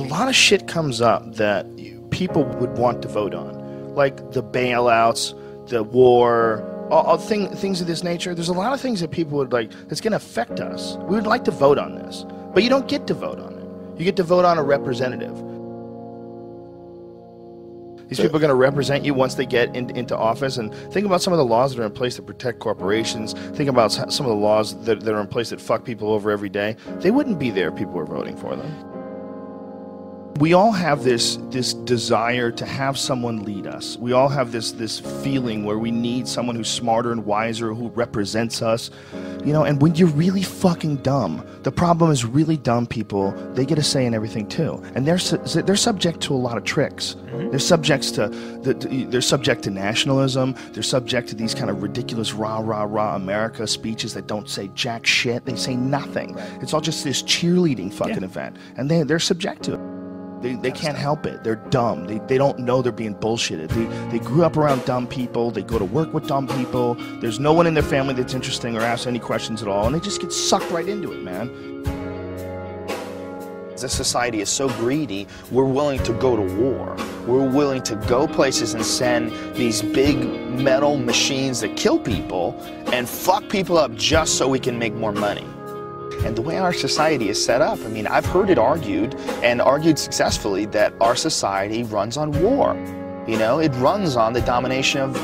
a lot of shit comes up that people would want to vote on, like the bailouts, the war, all things of this nature. There's a lot of things that people would like that's going to affect us. We would like to vote on this, but you don't get to vote on it. You get to vote on a representative. These people are going to represent you once they get into office. And think about some of the laws that are in place to protect corporations. Think about some of the laws that are in place that fuck people over every day. They wouldn't be there if people were voting for them. We all have this desire to have someone lead us. We all have this feeling where we need someone who's smarter and wiser, who represents us. You know, and when you're really fucking dumb, the problem is really dumb people, they get a say in everything too. And they're subject to a lot of tricks. They're subject to nationalism. They're subject to these kind of ridiculous rah, rah, rah America speeches that don't say jack shit. They say nothing. It's all just this cheerleading fucking event. And they're subject to it. They can't help it. They're dumb. They don't know they're being bullshitted. They grew up around dumb people. They go to work with dumb people. There's no one in their family that's interesting or asks any questions at all. And they just get sucked right into it, man. This society is so greedy, we're willing to go to war. We're willing to go places and send these big metal machines that kill people and fuck people up just so we can make more money. And the way our society is set up, I mean, I've heard it argued, and argued successfully, that our society runs on war. You know, it runs on the domination of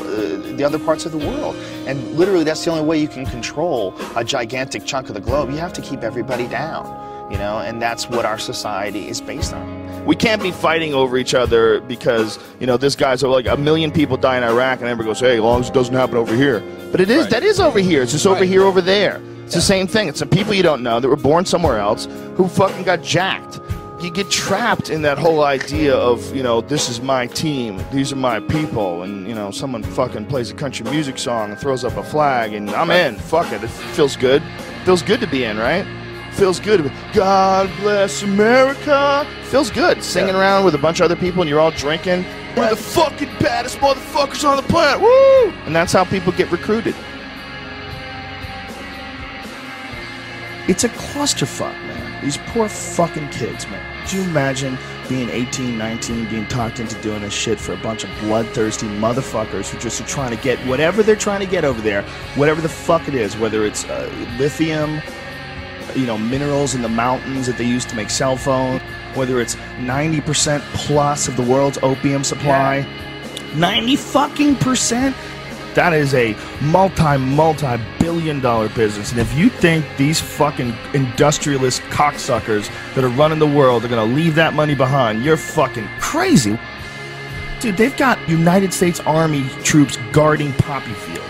the other parts of the world. And literally, that's the only way you can control a gigantic chunk of the globe. You have to keep everybody down, you know, and that's what our society is based on. We can't be fighting over each other because, you know, this guy's like 1 million people die in Iraq, and everybody goes, hey, as long as it doesn't happen over here. But it is, right. That is over here. It's just over here, over there. It's the same thing. It's some people you don't know that were born somewhere else who fucking got jacked. You get trapped in that whole idea of, you know, this is my team, these are my people, and, you know, someone fucking plays a country music song and throws up a flag, and I'm in. Fuck it. It feels good. Feels good to be in, right? Feels good to be, God bless America. Feels good. Singing around with a bunch of other people and you're all drinking. We're the fucking baddest motherfuckers on the planet. Woo! And that's how people get recruited. It's a clusterfuck, man. These poor fucking kids, man. Could you imagine being 18, 19, being talked into doing this shit for a bunch of bloodthirsty motherfuckers who just are trying to get whatever they're trying to get over there, whatever the fuck it is, whether it's lithium, you know, minerals in the mountains that they use to make cell phones, whether it's 90% plus of the world's opium supply, 90 fucking percent. That is a multi-billion-dollar business. And if you think these fucking industrialist cocksuckers that are running the world are going to leave that money behind, you're fucking crazy. Dude, they've got United States Army troops guarding Poppy Field.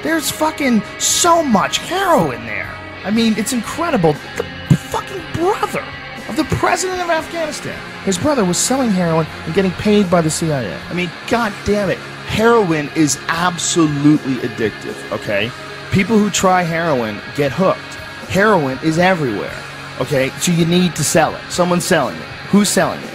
There's fucking so much heroin there. I mean, it's incredible. The fucking brother of the president of Afghanistan, his brother was selling heroin and getting paid by the CIA. I mean, god damn it. Heroin is absolutely addictive, okay? People who try heroin get hooked. Heroin is everywhere, okay? So you need to sell it. Someone's selling it. Who's selling it?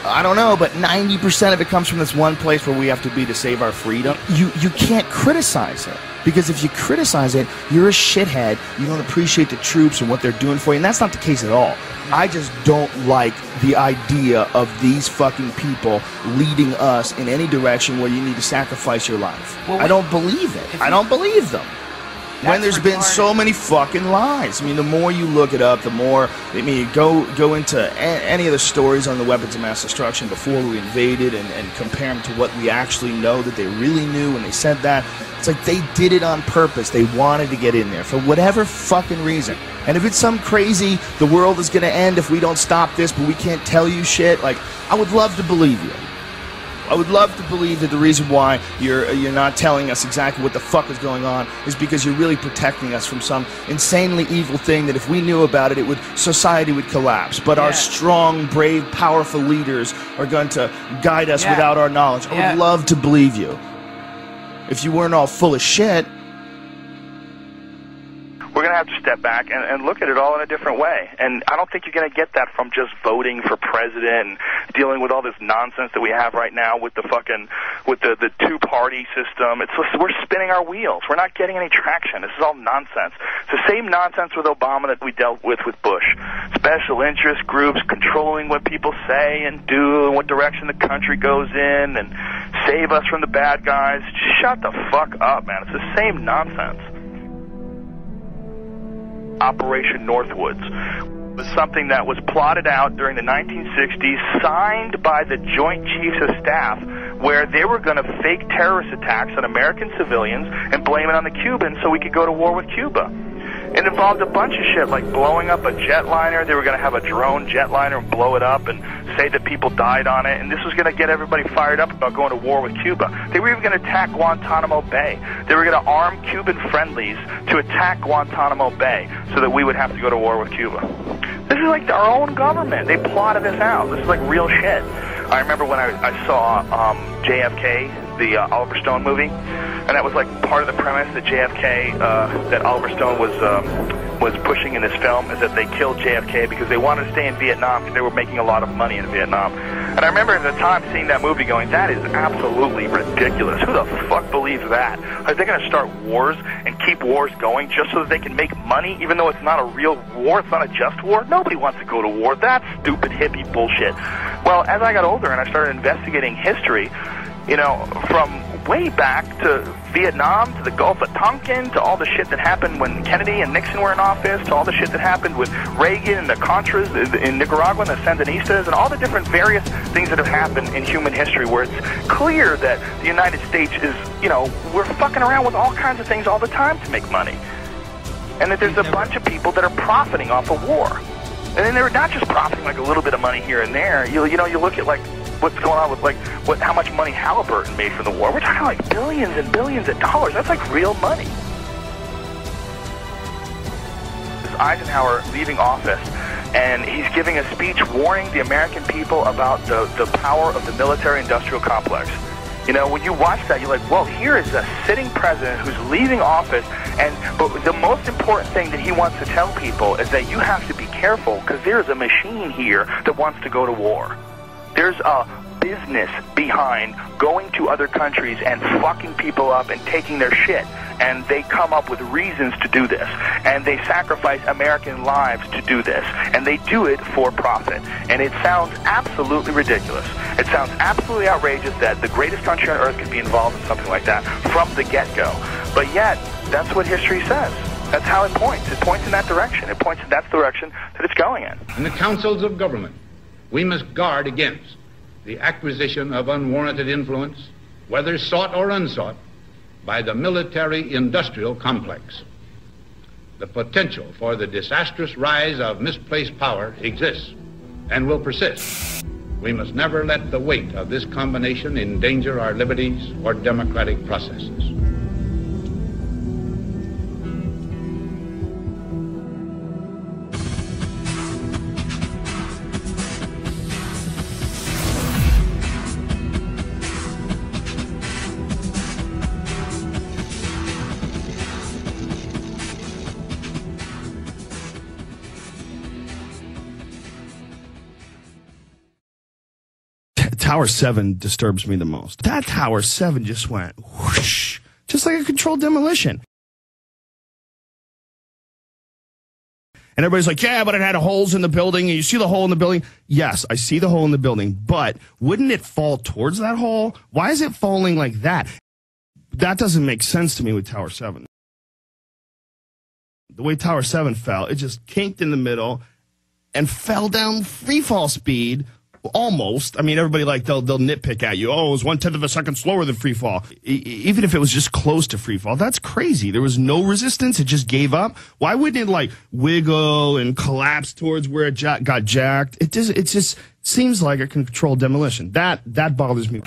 I don't know, but 90% of it comes from this one place where we have to be to save our freedom. You can't criticize it, because if you criticize it, you're a shithead. You don't appreciate the troops and what they're doing for you, and that's not the case at all. I just don't like the idea of these fucking people leading us in any direction where you need to sacrifice your life. Well, I don't believe it. I don't believe them. When there's been so many fucking lies. I mean, the more you look it up, the more, I mean, you go into any of the stories on the weapons of mass destruction before we invaded and compare them to what we actually know that they really knew when they said that. It's like they did it on purpose. They wanted to get in there for whatever fucking reason. And if it's some crazy, the world is going to end if we don't stop this, but we can't tell you shit, like, I would love to believe you. I would love to believe that the reason why you're not telling us exactly what the fuck is going on is because you're really protecting us from some insanely evil thing that if we knew about it, society would collapse. But our strong, brave, powerful leaders are going to guide us without our knowledge. I would love to believe you. If you weren't all full of shit. We're going to have to step back and look at it all in a different way. And I don't think you're going to get that from just voting for president and dealing with all this nonsense that we have right now with the the two-party system. We're spinning our wheels. We're not getting any traction. This is all nonsense. It's the same nonsense with Obama that we dealt with Bush. Special interest groups controlling what people say and do and what direction the country goes in and save us from the bad guys. Just shut the fuck up, man. It's the same nonsense. Operation Northwoods was something that was plotted out during the 1960s, signed by the Joint Chiefs of Staff, where they were going to fake terrorist attacks on American civilians and blame it on the Cubans so we could go to war with Cuba. It involved a bunch of shit, like blowing up a jetliner. They were going to have a drone jetliner and blow it up and say that people died on it, and this was going to get everybody fired up about going to war with Cuba. They were even going to attack Guantanamo Bay. They were going to arm Cuban friendlies to attack Guantanamo Bay so that we would have to go to war with Cuba. This is like our own government. They plotted this out. This is like real shit. I remember when I saw JFK, the Oliver Stone movie, and that was like part of the premise that JFK, that Oliver Stone was pushing in this film, is that they killed JFK because they wanted to stay in Vietnam because they were making a lot of money in Vietnam. And I remember at the time seeing that movie going, that is absolutely ridiculous. Who the fuck believes that? Are they going to start wars and keep wars going just so that they can make money, even though it's not a real war, it's not a just war? Nobody wants to go to war. That's stupid hippie bullshit. Well, as I got older and I started investigating history, you know, from way back to Vietnam, to the Gulf of Tonkin, to all the shit that happened when Kennedy and Nixon were in office, to all the shit that happened with Reagan and the Contras in Nicaragua and the Sandinistas, and all the different various things that have happened in human history where it's clear that the United States is, you know, we're fucking around with all kinds of things all the time to make money. And that there's a bunch of people that are profiting off of war. And then they're not just profiting like a little bit of money here and there. You look at like what's going on with like how much money Halliburton made from the war. We're talking like billions and billions of dollars. That's like real money. This Eisenhower leaving office, and he's giving a speech warning the American people about the power of the military-industrial complex. You know, when you watch that, you're like, well, here is a sitting president who's leaving office, but the most important thing that he wants to tell people is that you have to be careful because there's a machine here that wants to go to war. There's a business behind going to other countries and fucking people up and taking their shit. And they come up with reasons to do this. And they sacrifice American lives to do this. And they do it for profit. And it sounds absolutely ridiculous. It sounds absolutely outrageous that the greatest country on earth could be involved in something like that from the get-go. But yet, that's what history says. That's how it points. It points in that direction. It points in that direction that it's going in. In the councils of government, we must guard against the acquisition of unwarranted influence, whether sought or unsought, by the military-industrial complex. The potential for the disastrous rise of misplaced power exists and will persist. We must never let the weight of this combination endanger our liberties or democratic processes. Tower 7 disturbs me the most. That Tower 7 just went whoosh, just like a controlled demolition. And everybody's like, yeah, but it had holes in the building, and you see the hole in the building. Yes, I see the hole in the building, but wouldn't it fall towards that hole? Why is it falling like that? That doesn't make sense to me with Tower 7. The way Tower 7 fell, it just kinked in the middle and fell down free fall speed. Almost. I mean, everybody they'll nitpick at you. Oh, it was 1/10 of a second slower than free fall. Even if it was just close to free fall, that's crazy. There was no resistance. It just gave up. Why wouldn't it wiggle and collapse towards where it got jacked? It just seems like a controlled demolition. That bothers me.